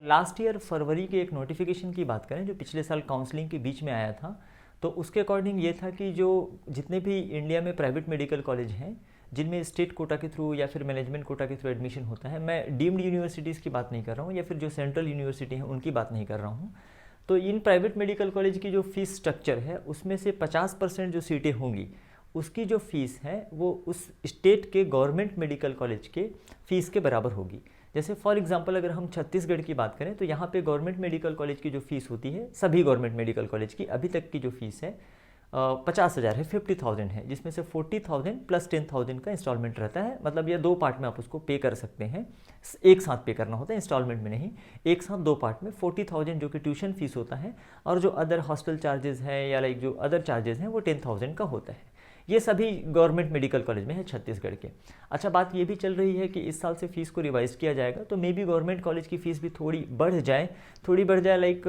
Last year फरवरी के एक notification की बात करें जो पिछले साल काउंसलिंग के बीच में आया था, तो उसके अकॉर्डिंग ये था कि जो जितने भी इंडिया में प्राइवेट मेडिकल कॉलेज हैं जिनमें स्टेट कोटा के थ्रू या फिर मैनेजमेंट कोटा के थ्रू एडमिशन होता है, मैं डीम्ड यूनिवर्सिटीज़ की बात नहीं कर रहा हूँ या फिर जो सेंट्रल यूनिवर्सिटी हैं उनकी बात नहीं कर रहा हूँ, तो इन प्राइवेट मेडिकल कॉलेज की जो फीस स्ट्रक्चर है उसमें से 50% जो सीटें होंगी उसकी जो फीस है वो उस स्टेट के गवर्नमेंट मेडिकल कॉलेज के फीस के बराबर होगी। जैसे फॉर एग्जांपल अगर हम छत्तीसगढ़ की बात करें तो यहाँ पे गवर्नमेंट मेडिकल कॉलेज की जो फीस होती है, सभी गवर्नमेंट मेडिकल कॉलेज की अभी तक की जो फीस है 50,000 है, 50,000 है, जिसमें से 40,000 प्लस 10,000 का इंस्टॉलमेंट रहता है। मतलब ये 2 पार्ट में आप उसको पे कर सकते हैं, एक साथ पे करना होता है, इंस्टॉलमेंट में नहीं, एक साथ 2 पार्ट में। 40,000 जो कि ट्यूशन फीस होता है और जो अदर हॉस्टल चार्जेस है या लाइक जो अदर चार्जेस हैं वो 10,000 का होता है। ये सभी गवर्नमेंट मेडिकल कॉलेज में है छत्तीसगढ़ के। अच्छा, बात ये भी चल रही है कि इस साल से फीस को रिवाइज किया जाएगा, तो मे बी गवर्नमेंट कॉलेज की फ़ीस भी थोड़ी बढ़ जाए लाइक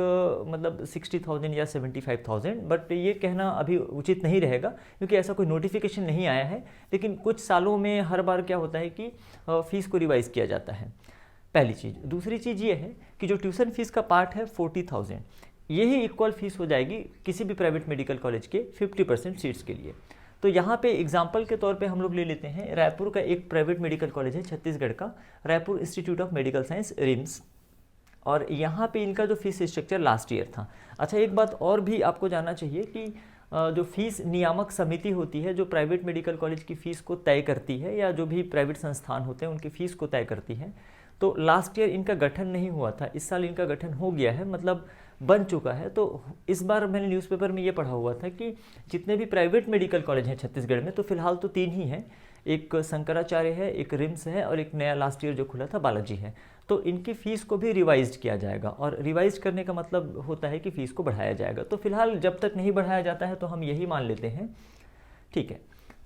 मतलब 60,000 या 75,000, बट ये कहना अभी उचित नहीं रहेगा क्योंकि ऐसा कोई नोटिफिकेशन नहीं आया है। लेकिन कुछ सालों में हर बार क्या होता है कि फ़ीस को रिवाइज किया जाता है, पहली चीज़। दूसरी चीज़ ये है कि जो ट्यूशन फीस का पार्ट है 40,000, यही इक्वल फीस हो जाएगी किसी भी प्राइवेट मेडिकल कॉलेज के 50% सीट्स के लिए। तो यहाँ पे एग्जाम्पल के तौर पे हम लोग ले लेते हैं, रायपुर का एक प्राइवेट मेडिकल कॉलेज है छत्तीसगढ़ का, Raipur institute of medical science RIMS, और यहाँ पे इनका जो फीस स्ट्रक्चर लास्ट ईयर था। अच्छा, एक बात और भी आपको जानना चाहिए कि जो फीस नियामक समिति होती है जो प्राइवेट मेडिकल कॉलेज की फ़ीस को तय करती है या जो भी प्राइवेट संस्थान होते हैं उनकी फ़ीस को तय करती है, तो लास्ट ईयर इनका गठन नहीं हुआ था, इस साल इनका गठन हो गया है, मतलब बन चुका है। तो इस बार मैंने न्यूज़पेपर में ये पढ़ा हुआ था कि जितने भी प्राइवेट मेडिकल कॉलेज हैं छत्तीसगढ़ में, तो फिलहाल तो 3 ही हैं, एक शंकराचार्य है, एक रिम्स है और एक नया लास्ट ईयर जो खुला था बालाजी है। तो इनकी फ़ीस को भी रिवाइज किया जाएगा, और रिवाइज करने का मतलब होता है कि फ़ीस को बढ़ाया जाएगा। तो फिलहाल जब तक नहीं बढ़ाया जाता है तो हम यही मान लेते हैं, ठीक है।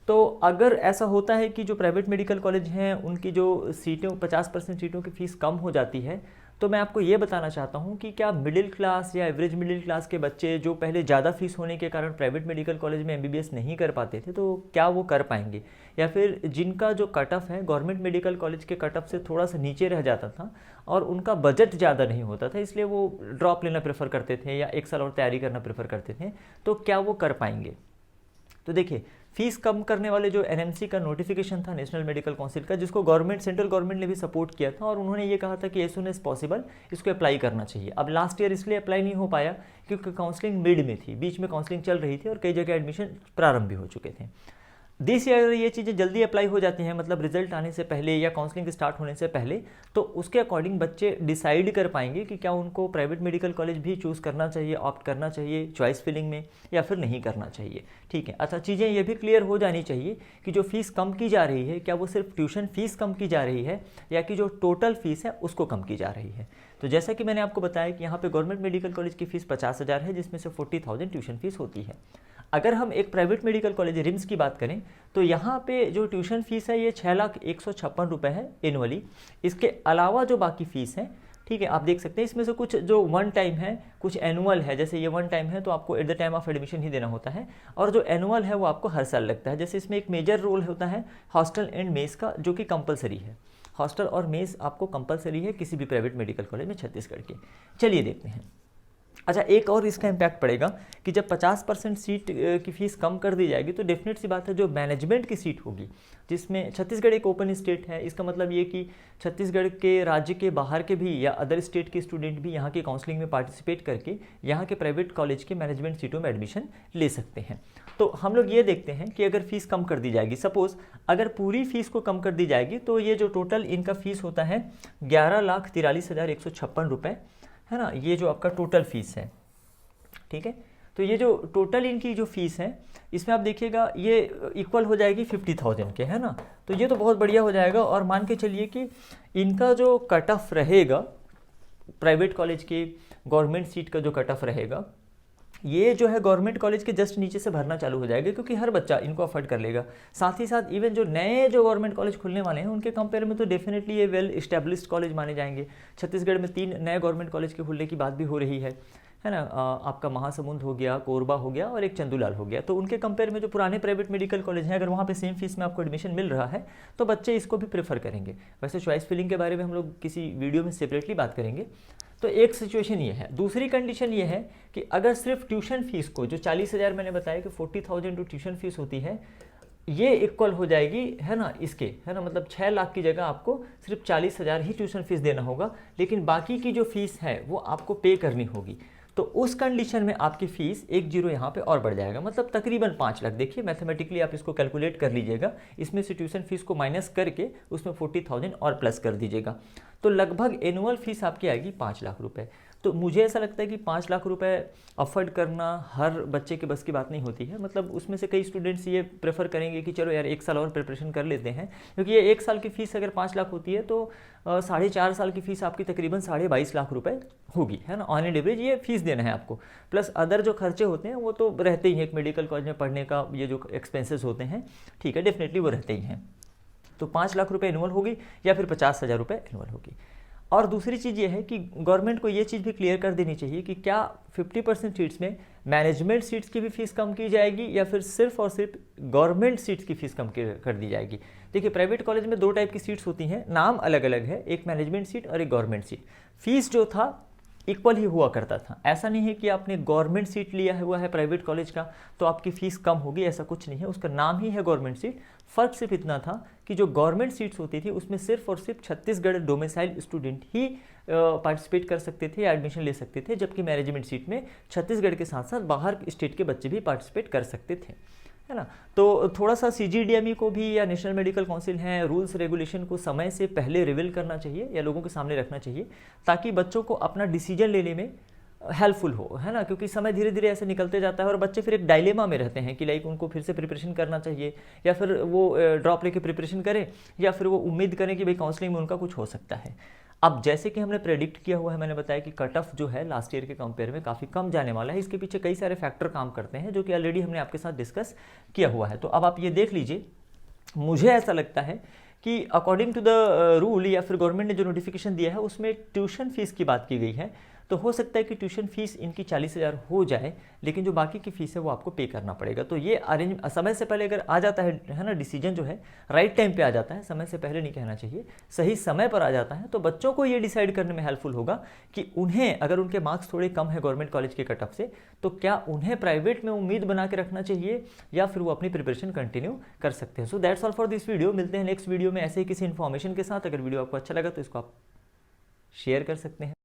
तो अगर ऐसा होता है कि जो प्राइवेट मेडिकल कॉलेज हैं उनकी जो सीटें 50% सीटों की फ़ीस कम हो जाती है, तो मैं आपको ये बताना चाहता हूँ कि क्या मिडिल क्लास या एवरेज मिडिल क्लास के बच्चे जो पहले ज़्यादा फीस होने के कारण प्राइवेट मेडिकल कॉलेज में एमबीबीएस नहीं कर पाते थे, तो क्या वो कर पाएंगे? या फिर जिनका जो कट ऑफ है गवर्नमेंट मेडिकल कॉलेज के कट ऑफ से थोड़ा सा नीचे रह जाता था और उनका बजट ज़्यादा नहीं होता था, इसलिए वो ड्रॉप लेना प्रेफर करते थे या 1 साल और तैयारी करना प्रेफर करते थे, तो क्या वो कर पाएंगे? तो देखिए, फीस कम करने वाले जो एनएमसी का नोटिफिकेशन था नेशनल मेडिकल काउंसिल का, जिसको सेंट्रल गवर्नमेंट ने भी सपोर्ट किया था, और उन्होंने ये कहा था कि एज सून एज पॉसिबल इसको अप्लाई करना चाहिए। अब लास्ट ईयर इसलिए अप्लाई नहीं हो पाया क्योंकि काउंसलिंग मिड में थी, बीच में काउंसलिंग चल रही थी और कई जगह एडमिशन प्रारंभ भी हो चुके थे। दिस ईयर ये चीज़ें जल्दी अप्लाई हो जाती हैं, मतलब रिजल्ट आने से पहले या काउंसलिंग स्टार्ट होने से पहले, तो उसके अकॉर्डिंग बच्चे डिसाइड कर पाएंगे कि क्या उनको प्राइवेट मेडिकल कॉलेज भी चूज़ करना चाहिए, ऑप्ट करना चाहिए चॉइस फिलिंग में, या फिर नहीं करना चाहिए, ठीक है। अच्छा, चीज़ें ये भी क्लियर हो जानी चाहिए कि जो फीस कम की जा रही है क्या वो सिर्फ ट्यूशन फीस कम की जा रही है या कि जो टोटल फीस है उसको कम की जा रही है। तो जैसा कि मैंने आपको बताया कि यहाँ पे गवर्नमेंट मेडिकल कॉलेज की फ़ीस 50,000 है, जिसमें से 40,000 ट्यूशन फीस होती है। अगर हम एक प्राइवेट मेडिकल कॉलेज रिम्स की बात करें तो यहाँ पे जो ट्यूशन फीस है ये 6,61,56 रुपये है एनुअली। इसके अलावा जो बाकी फ़ीस है, ठीक है, आप देख सकते हैं इसमें से कुछ जो वन टाइम है, कुछ एनुअल है। जैसे ये वन टाइम है तो आपको at the time of admission ही देना होता है, और जो एनुअल है वो आपको हर साल लगता है। जैसे इसमें एक मेजर रोल होता है हॉस्टल एंड मेस का, जो कि कंपलसरी है। हॉस्टल और मेस आपको कंपलसरी है किसी भी प्राइवेट मेडिकल कॉलेज में छत्तीसगढ़ के। चलिए देखते हैं। अच्छा, एक और इसका इम्पैक्ट पड़ेगा कि जब 50% सीट की फ़ीस कम कर दी जाएगी तो डेफिनेट सी बात है जो मैनेजमेंट की सीट होगी, जिसमें छत्तीसगढ़ एक ओपन स्टेट है, इसका मतलब ये कि छत्तीसगढ़ के राज्य के बाहर के भी या अदर स्टेट के स्टूडेंट भी यहाँ के काउंसलिंग में पार्टिसिपेट करके यहाँ के प्राइवेट कॉलेज के मैनेजमेंट सीटों में एडमिशन ले सकते हैं। तो हम लोग ये देखते हैं कि अगर फ़ीस कम कर दी जाएगी, सपोज़ अगर पूरी फ़ीस को कम कर दी जाएगी तो ये जो टोटल इनका फ़ीस होता है 11,43,156 रुपये, है ना, ये जो आपका टोटल फीस है, ठीक है। तो ये जो टोटल इनकी जो फीस है इसमें आप देखिएगा ये इक्वल हो जाएगी 50,000 के, है ना। तो ये तो बहुत बढ़िया हो जाएगा, और मान के चलिए कि इनका जो कट ऑफ रहेगा प्राइवेट कॉलेज के गवर्नमेंट सीट का जो कट ऑफ रहेगा, ये जो है गवर्नमेंट कॉलेज के जस्ट नीचे से भरना चालू हो जाएगा, क्योंकि हर बच्चा इनको अफोर्ड कर लेगा। साथ ही साथ इवन जो नए जो गवर्नमेंट कॉलेज खुलने वाले हैं उनके कंपेयर में तो डेफिनेटली ये वेल इस्टेब्लिश्ड कॉलेज माने जाएंगे। छत्तीसगढ़ में 3 नए गवर्नमेंट कॉलेज के खुलने की बात भी हो रही है है ना, आपका महासमुंद हो गया, कोरबा हो गया और एक चंदूलाल हो गया। तो उनके कंपेयर में जो पुराने प्राइवेट मेडिकल कॉलेज हैं, अगर वहाँ पे सेम फीस में आपको एडमिशन मिल रहा है तो बच्चे इसको भी प्रेफर करेंगे। वैसे चॉइस फिलिंग के बारे में हम लोग किसी वीडियो में सेपरेटली बात करेंगे। तो एक सिचुएशन ये है। दूसरी कंडीशन ये है कि अगर सिर्फ ट्यूशन फीस को, जो 40,000 मैंने बताया कि 40,000 जो ट्यूशन फीस होती है, ये इक्वल हो जाएगी, है ना, इसके, है ना, मतलब 6 लाख की जगह आपको सिर्फ 40,000 ही ट्यूशन फीस देना होगा, लेकिन बाकी की जो फीस है वो आपको पे करनी होगी। तो उस कंडीशन में आपकी फीस 1 जीरो यहाँ पे और बढ़ जाएगा, मतलब तकरीबन 5 लाख। देखिए मैथमेटिकली आप इसको कैलकुलेट कर लीजिएगा, इसमें से ट्यूशन फीस को माइनस करके उसमें 40,000 और प्लस कर दीजिएगा, तो लगभग एनुअल फीस आपकी आएगी 5 लाख रुपए। तो मुझे ऐसा लगता है कि 5 लाख रुपए अफोर्ड करना हर बच्चे के बस की बात नहीं होती है। मतलब उसमें से कई स्टूडेंट्स ये प्रेफर करेंगे कि चलो यार 1 साल और प्रिपरेशन कर लेते हैं, क्योंकि ये 1 साल की फ़ीस अगर 5 लाख होती है तो 4.5 साल की फ़ीस आपकी तकरीबन 22.5 लाख रुपए होगी, है ना, ऑन एन एवरेज ये फीस देना है आपको। प्लस अदर जो खर्चे होते हैं वो तो रहते ही हैं, एक मेडिकल कॉलेज में पढ़ने का ये जो एक्सपेंसेस होते हैं, ठीक है, डेफिनेटली वो रहते ही हैं। तो 5 लाख रुपए एनुअल होगी या फिर 50,000 रुपये एनुअल होगी। और दूसरी चीज़ ये है कि गवर्नमेंट को ये चीज़ भी क्लियर कर देनी चाहिए कि क्या 50% सीट्स में मैनेजमेंट सीट्स की भी फीस कम की जाएगी या फिर सिर्फ और सिर्फ गवर्नमेंट सीट्स की फीस कम कर दी जाएगी। देखिए प्राइवेट कॉलेज में 2 टाइप की सीट्स होती हैं, नाम अलग अलग है, एक मैनेजमेंट सीट और एक गवर्नमेंट सीट। फीस जो था इक्वल ही हुआ करता था। ऐसा नहीं है कि आपने गवर्नमेंट सीट लिया हुआ है प्राइवेट कॉलेज का तो आपकी फ़ीस कम होगी, ऐसा कुछ नहीं है, उसका नाम ही है गवर्नमेंट सीट। फ़र्क सिर्फ इतना था कि जो गवर्नमेंट सीट्स होती थी उसमें सिर्फ और सिर्फ छत्तीसगढ़ डोमिसाइल स्टूडेंट ही पार्टिसिपेट कर सकते थे या एडमिशन ले सकते थे, जबकि मैनेजमेंट सीट में छत्तीसगढ़ के साथ साथ बाहर स्टेट के बच्चे भी पार्टिसिपेट कर सकते थे, है ना। तो थोड़ा सा CGDME को भी या नेशनल मेडिकल काउंसिल हैं, रूल्स रेगुलेशन को समय से पहले रिवील करना चाहिए या लोगों के सामने रखना चाहिए, ताकि बच्चों को अपना डिसीजन लेने में हेल्पफुल हो, है ना, क्योंकि समय धीरे धीरे ऐसे निकलते जाता है और बच्चे फिर एक डायलेमा में रहते हैं कि लाइक उनको फिर से प्रिपरेशन करना चाहिए या फिर वो ड्रॉप लेके प्रिपरेशन करें या फिर वो उम्मीद करें कि भाई काउंसलिंग में उनका कुछ हो सकता है। अब जैसे कि हमने प्रेडिक्ट किया हुआ है, मैंने बताया कि कट ऑफ जो है लास्ट ईयर के कंपेयर में काफ़ी कम जाने वाला है। इसके पीछे कई सारे फैक्टर काम करते हैं जो कि ऑलरेडी हमने आपके साथ डिस्कस किया हुआ है। तो अब आप ये देख लीजिए, मुझे ऐसा लगता है कि अकॉर्डिंग टू द रूल या फिर गवर्नमेंट ने जो नोटिफिकेशन दिया है उसमें ट्यूशन फीस की बात की गई है, तो हो सकता है कि ट्यूशन फीस इनकी 40,000 हो जाए, लेकिन जो बाकी की फीस है वो आपको पे करना पड़ेगा। तो ये अरेंज समय से पहले अगर आ जाता है ना, डिसीजन जो है राइट टाइम पे आ जाता है, समय से पहले नहीं कहना चाहिए, सही समय पर आ जाता है, तो बच्चों को ये डिसाइड करने में हेल्पफुल होगा कि उन्हें, अगर उनके मार्क्स थोड़े कम है गवर्नमेंट कॉलेज के कट ऑफ से, तो क्या उन्हें प्राइवेट में उम्मीद बना के रखना चाहिए या फिर वो अपनी प्रिपरेशन कंटिन्यू कर सकते हैं। So that's all for this video. मिलते हैं नेक्स्ट वीडियो में ऐसे ही किसी इन्फॉर्मेशन के साथ। अगर वीडियो आपको अच्छा लगा तो इसको आप शेयर कर सकते हैं।